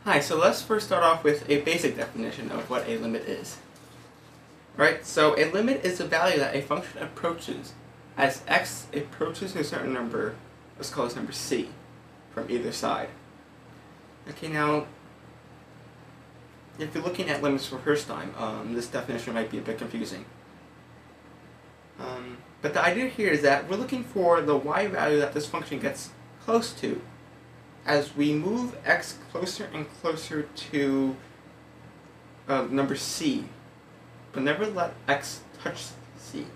Hi, so let's first start off with a basic definition of what a limit is. Right, so a limit is a value that a function approaches as x approaches a certain number, let's call this number c, from either side. Okay, now, if you're looking at limits for the first time, this definition might be a bit confusing. But the idea here is that we're looking for the y value that this function gets close to as we move x closer and closer to number c, but never let x touch c.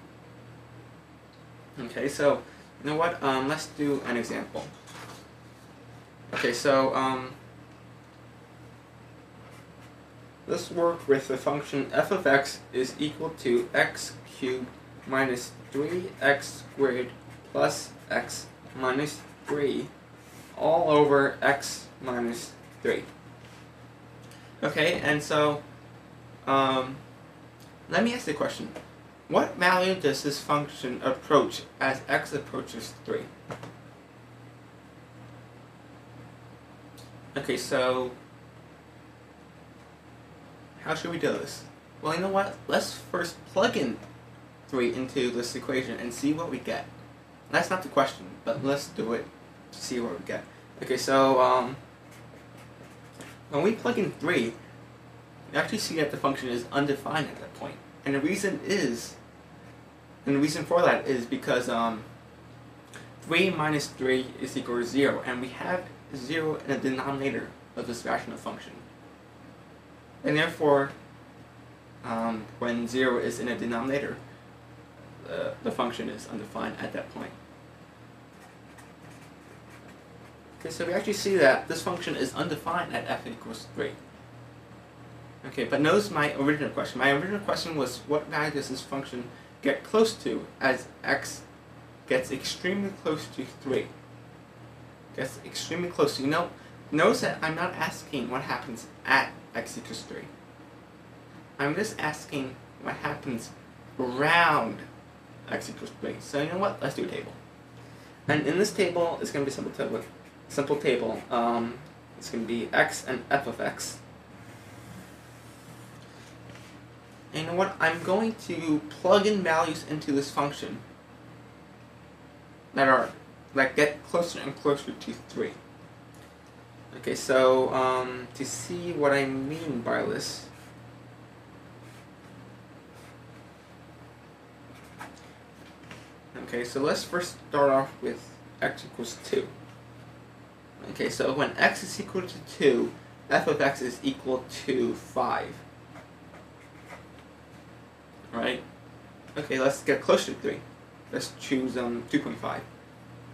Okay, so you know what? Let's do an example. Okay, so let's work with the function f of x is equal to x cubed minus 3x squared plus x minus 3 all over x minus 3. Okay, and so let me ask the question. What value does this function approach as x approaches 3? Okay, so how should we do this? Well, you know what? Let's first plug in 3 into this equation and see what we get. That's not the question, but let's do it to see what we get. Okay, so when we plug in 3, we actually see that the function is undefined at that point. And the reason for that is because 3 minus 3 is equal to 0, and we have 0 in the denominator of this rational function. And therefore, when 0 is in a denominator, the function is undefined at that point. Okay, so we actually see that this function is undefined at f equals 3. Okay, but notice my original question. My original question was, what value does this function get close to as x gets extremely close to 3? Gets extremely close to, notice that I'm not asking what happens at x equals 3. I'm just asking what happens around x equals 3. So you know what? Let's do a table. And in this table, it's going to be a simple table. It's going to be x and f of x. And you know what? I'm going to plug in values into this function that get closer and closer to 3. Okay, so to see what I mean by this, okay, so let's first start off with x equals 2. Okay, so when x is equal to 2, f of x is equal to 5. Right? Okay, let's get closer to 3. Let's choose 2.5.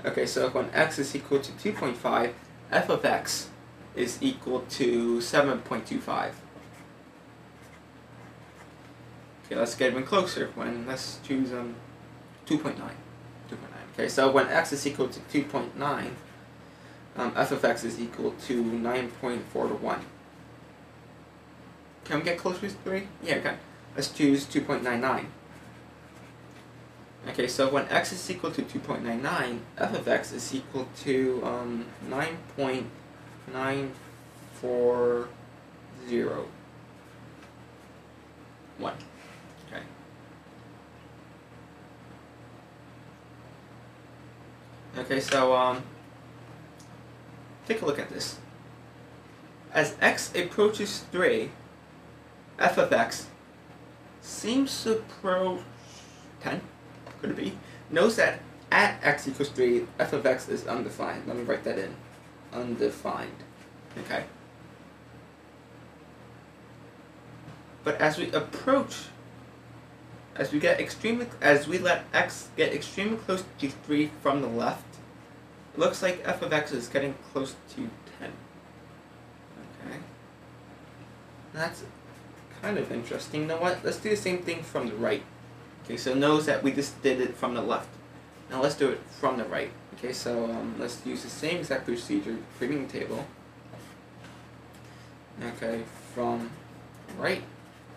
Okay, so when x is equal to 2.5, f of x is equal to 7.25. Okay, let's get even closer. Let's choose 2.9. Okay, so when x is equal to 2.9, f of x is equal to 9.4 to 1. Can we get closer to 3? Yeah, okay. Let's choose 2.99. Okay, so when x is equal to 2.99, f of x is equal to 9.940. 1. Okay. Okay, so take a look at this. As x approaches 3, f of x seems to approach 10. Could it be? Notice that at x equals 3, f of x is undefined. Let me write that in. Undefined. Okay. But as we approach, as we let x get extremely close to 3 from the left, it looks like f of x is getting close to 10. Okay. That's kind of interesting. You know what? Let's do the same thing from the right. Okay, so notice that we just did it from the left. Now let's do it from the right. Okay, so let's use the same exact procedure, creating a table. Okay, from right.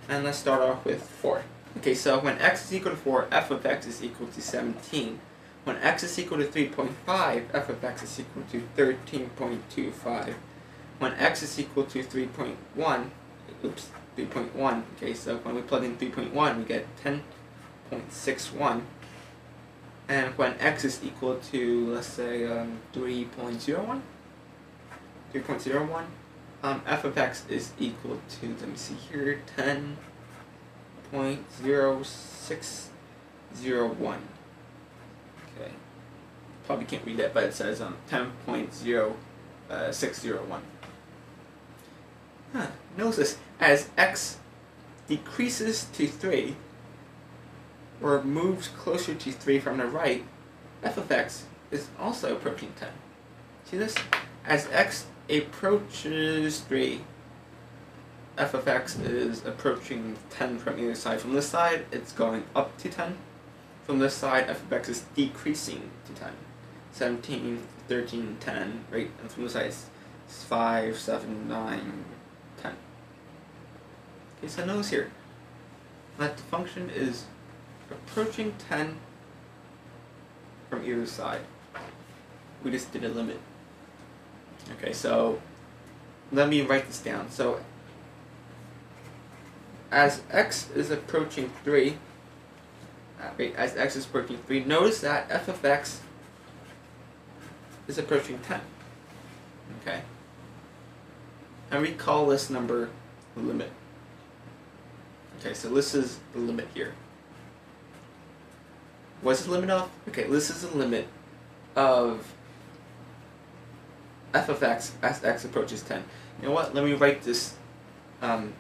And let's start off with 4. Okay, so when x is equal to 4, f of x is equal to 17. When x is equal to 3.5, f of x is equal to 13.25. when x is equal to 3.1, oops, 3.1, okay, so when we plug in 3.1, we get 10.61, and when x is equal to, let's say, 3.01, f of x is equal to, let me see here, 10.0601. Okay, probably can't read that, but it says 10.0601. Notice this, as x decreases to 3, or moves closer to 3 from the right, f of x is also approaching 10. See this? As x approaches 3, f of x is approaching 10 from either side. From this side, it's going up to 10. From this side, f of x is decreasing to 10. 17, 13, 10, right? And from this side, it's 5, 7, 9, 10. Okay, so notice here that the function is approaching 10 from either side. We just did a limit. Okay, so let me write this down. So as x is approaching 3, as x is approaching 3, notice that f of x is approaching 10. Okay? And we call this number the limit. Okay, so this is the limit here. What's the limit of? Okay, this is the limit of f of x as x approaches 10. You know what? Let me write this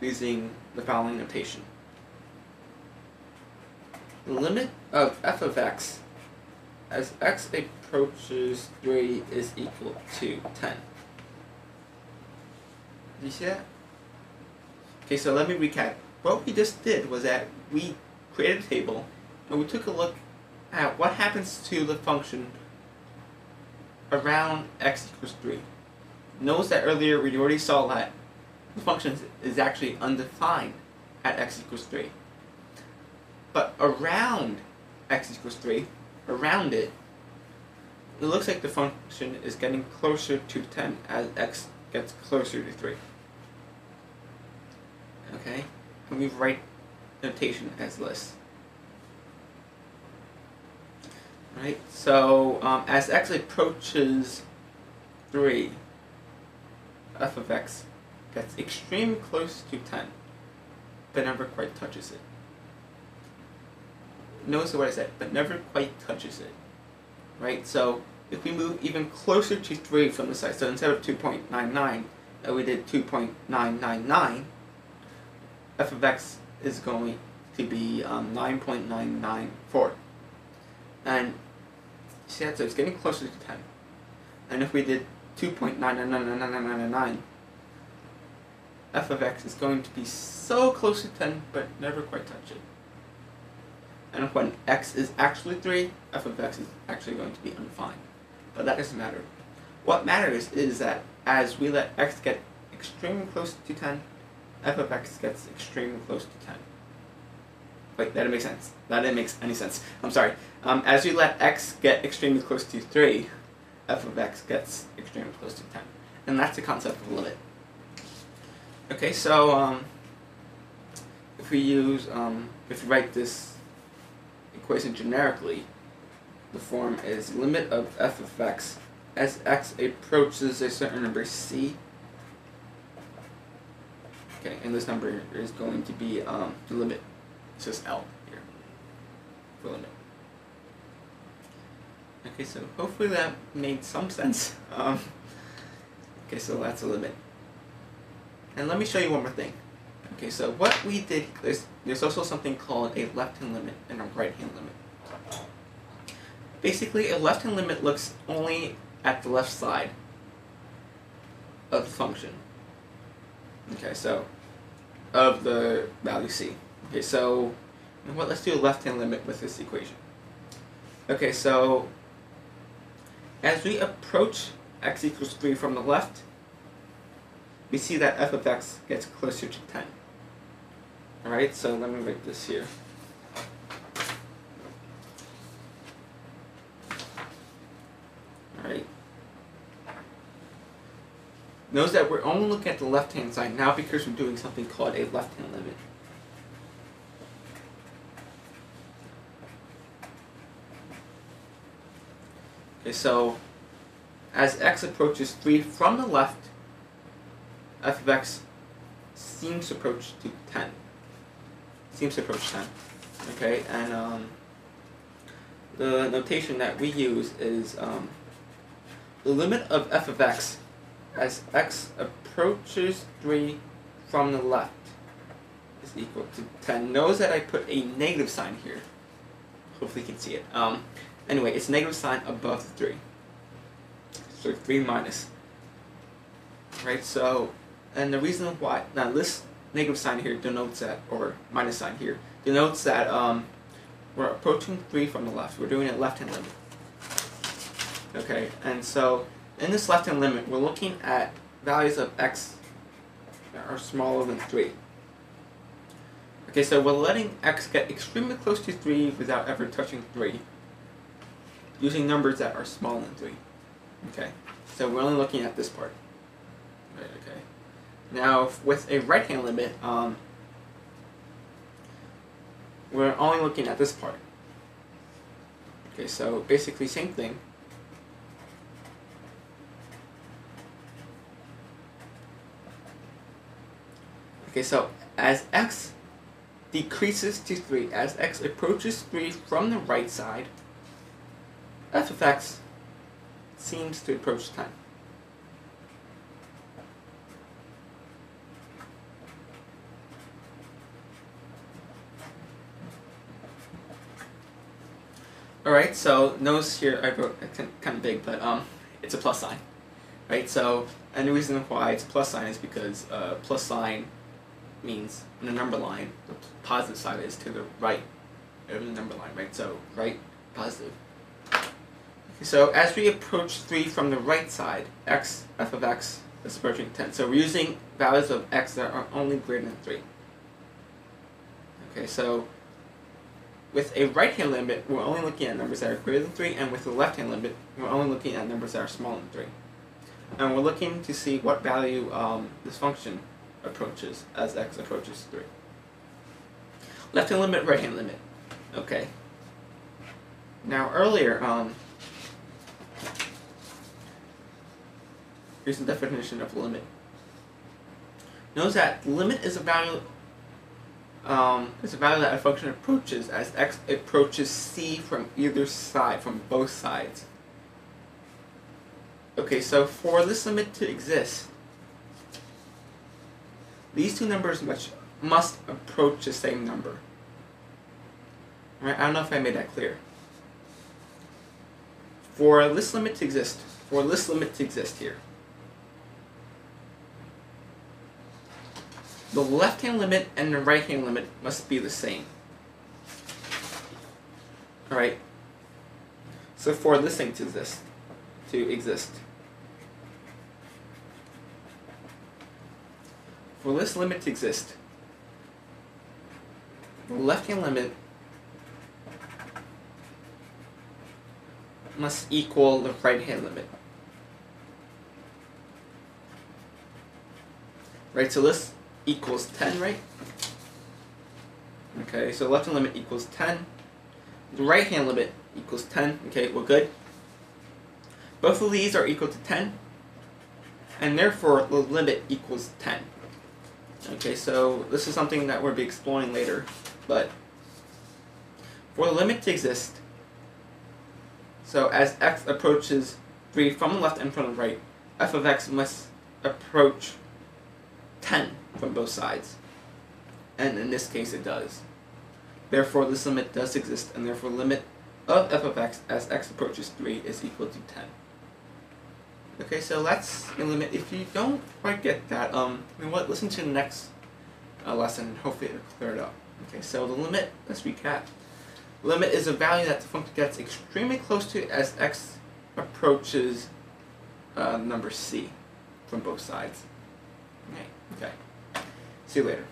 using the following notation. The limit of f of x as x approaches 3 is equal to 10. Do you see that? Okay, so let me recap. What we just did was that we created a table and we took a look at what happens to the function around x equals 3. Notice that earlier we already saw that the function is actually undefined at x equals 3. But around x equals 3, around it, it looks like the function is getting closer to 10 as x gets closer to 3. Okay? And we write notation as this. Right? So, as x approaches 3, f of x gets extremely close to 10, but never quite touches it. Notice what I said, but never quite touches it. Right? So, if we move even closer to 3 from the side, so instead of 2.99, we did 2.999, f of x is going to be 9.994. And see that, so it's getting closer to 10. And if we did 2.9999999, f of x is going to be so close to 10, but never quite touch it. And when x is actually 3, f of x is actually going to be undefined. But that doesn't matter. What matters is that as we let x get extremely close to 10, f of x gets extremely close to 10. Wait, that didn't make sense. That didn't make any sense. I'm sorry. As we let x get extremely close to 3, f of x gets extremely close to 10. And that's the concept of a limit. Okay, so if we write this equation generically, the form is limit of f of x as x approaches a certain number c. Okay, and this number is going to be the limit. It's just L here for limit. Okay, so hopefully that made some sense. Okay, so that's a limit. And let me show you one more thing. Okay, so what we did, there's also something called a left-hand limit and a right-hand limit. Basically, a left-hand limit looks only at the left side of the function. Okay, so of the value c. Okay, so you know what? Let's do a left-hand limit with this equation. Okay, so as we approach x equals 3 from the left, we see that f of x gets closer to 10. Alright, so let me write this here. Alright. Notice that we're only looking at the left-hand side now because we're doing something called a left-hand limit. Okay, so as x approaches 3 from the left, f of x seems to approach to 10. Seems to approach 10. Okay, and the notation that we use is the limit of f of x as x approaches 3 from the left is equal to 10. Notice that I put a negative sign here. Hopefully you can see it. Anyway, it's negative sign above the 3. So 3 minus. Right, so, and the reason why, now this negative sign here denotes that, or minus sign here, denotes that we're approaching 3 from the left. We're doing a left-hand limit. Okay, and so in this left-hand limit, we're looking at values of x that are smaller than 3. Okay, so we're letting x get extremely close to 3 without ever touching 3, using numbers that are smaller than 3. Okay, so we're only looking at this part. Right, okay. Now, with a right-hand limit, we're only looking at this part. Okay, so basically same thing. Okay, so as x decreases to 3, as x approaches 3 from the right side, f of x seems to approach 10. Alright, so notice here I wrote it kind of big, but it's a plus sign. Right, so, and the reason why it's a plus sign is because plus sign means in the number line, the positive side is to the right of the number line, right? So, right, positive. Okay, so, as we approach 3 from the right side, f of x is approaching 10. So, we're using values of x that are only greater than 3. Okay, so, with a right-hand limit, we're only looking at numbers that are greater than 3, and with a left-hand limit, we're only looking at numbers that are smaller than 3. And we're looking to see what value this function approaches as x approaches 3. Left-hand limit, right-hand limit. Okay. Now earlier, here's the definition of limit. Notice that limit is a value that a function approaches as x approaches c from either side, from both sides. Okay, so for this limit to exist, these two numbers must approach the same number. Right? I don't know if I made that clear. For this limit to exist, here, the left-hand limit and the right-hand limit must be the same. Alright? So for this thing to exist, for this limit to exist, the left-hand limit must equal the right-hand limit. Right, so this equals 10, right? Okay, so the left-hand limit equals 10. The right-hand limit equals 10. Okay, we're good. Both of these are equal to 10, and therefore the limit equals 10. Okay, so this is something that we'll be exploring later, but for the limit to exist, so as x approaches 3 from the left and from the right, f of x must approach 10 from both sides, and in this case it does. Therefore this limit does exist, and therefore the limit of f of x as x approaches 3 is equal to 10. Okay, so that's the limit. If you don't quite get that, you know what, listen to the next lesson and hopefully it'll clear it up. Okay, so the limit, let's recap. Limit is a value that the function gets extremely close to as x approaches number c from both sides. Okay. See you later.